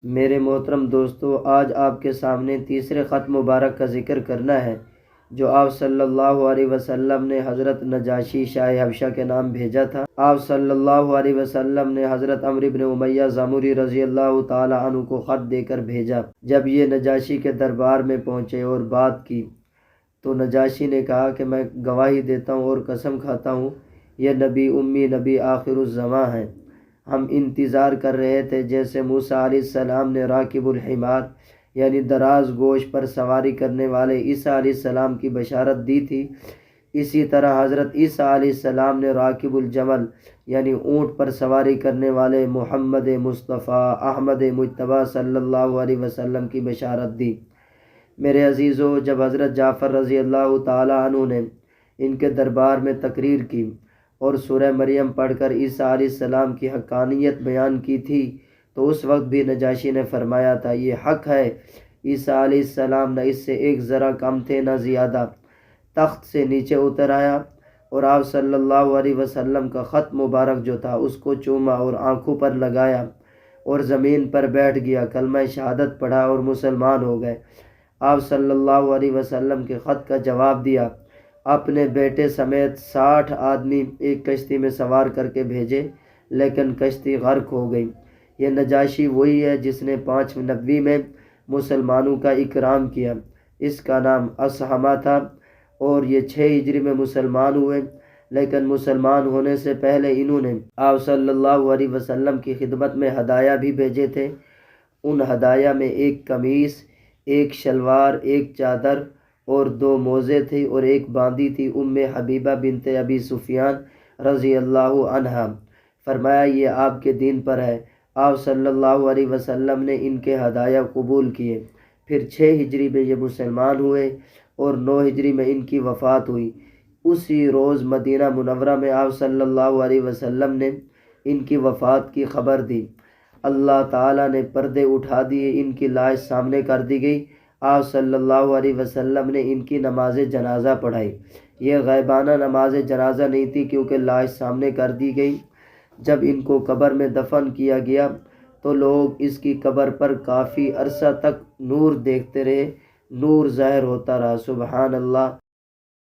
میرے محترم دوستو، آج آپ کے سامنے تیسرے خط مبارک کا ذکر کرنا ہے جو آپ صلی اللہ علیہ وسلم نے حضرت نجاشی شاہ حبشہ کے نام بھیجا تھا۔ آپ صلی اللہ علیہ وسلم نے حضرت عمرو بن امیہ زامری رضی اللہ تعالی عنہ کو خط دے کر بھیجا۔ جب یہ نجاشی کے دربار میں پہنچے اور بات کی تو نجاشی نے کہا کہ میں گواہی دیتا ہوں اور قسم کھاتا ہوں یہ نبی امی نبی آخر الزماں ہیں۔ ہم انتظار کر رہے تھے جیسے موسیٰ علیہ السلام نے راکب الحمار یعنی دراز گوشت پر سواری کرنے والے عیسیٰ علیہ السلام کی بشارت دی تھی، اسی طرح حضرت عیسیٰ علیہ السلام نے راکب الجمل یعنی اونٹ پر سواری کرنے والے محمد مصطفیٰ احمد مجتبیٰ صلی اللہ علیہ وسلم کی بشارت دی۔ میرے عزیزو، جب حضرت جعفر رضی اللہ تعالی عنہ نے ان کے دربار میں تقریر کی اور سورہ مریم پڑھ کر عیسیٰ علیہ السلام کی حقانیت بیان کی تھی تو اس وقت بھی نجاشی نے فرمایا تھا یہ حق ہے، عیسیٰ علیہ السلام نہ اس سے ایک ذرا کم تھے نہ زیادہ۔ تخت سے نیچے اتر آیا اور آپ صلی اللہ علیہ وسلم کا خط مبارک جو تھا اس کو چوما اور آنکھوں پر لگایا اور زمین پر بیٹھ گیا، کلمہ شہادت پڑھا اور مسلمان ہو گئے۔ آپ صلی اللہ علیہ وسلم کے خط کا جواب دیا، اپنے بیٹے سمیت 60 آدمی ایک کشتی میں سوار کر کے بھیجے لیکن کشتی غرق ہو گئی۔ یہ نجاشی وہی ہے جس نے 590 میں مسلمانوں کا اکرام کیا، اس کا نام اصحمہ تھا اور یہ 6 ہجری میں مسلمان ہوئے، لیکن مسلمان ہونے سے پہلے انہوں نے آپ صلی اللہ علیہ وسلم کی خدمت میں ہدایہ بھی بھیجے تھے۔ ان ہدایہ میں ایک قمیص، ایک شلوار، ایک چادر اور 2 موزے تھے اور ایک باندی تھی ام حبیبہ بنت ابی سفیان رضی اللہ عنہا۔ فرمایا یہ آپ کے دین پر ہے۔ آپ صلی اللہ علیہ وسلم نے ان کے ہدایہ قبول کیے۔ پھر 6 ہجری میں یہ مسلمان ہوئے اور 9 ہجری میں ان کی وفات ہوئی۔ اسی روز مدینہ منورہ میں آپ صلی اللہ علیہ وسلم نے ان کی وفات کی خبر دی۔ اللہ تعالیٰ نے پردے اٹھا دیے، ان کی لاش سامنے کر دی گئی۔ آپ صلی اللہ علیہ وسلم نے ان کی نماز جنازہ پڑھائی۔ یہ غیبانہ نماز جنازہ نہیں تھی کیونکہ لاش سامنے کر دی گئی۔ جب ان کو قبر میں دفن کیا گیا تو لوگ اس کی قبر پر کافی عرصہ تک نور دیکھتے رہے، نور ظاہر ہوتا رہا۔ سبحان اللہ۔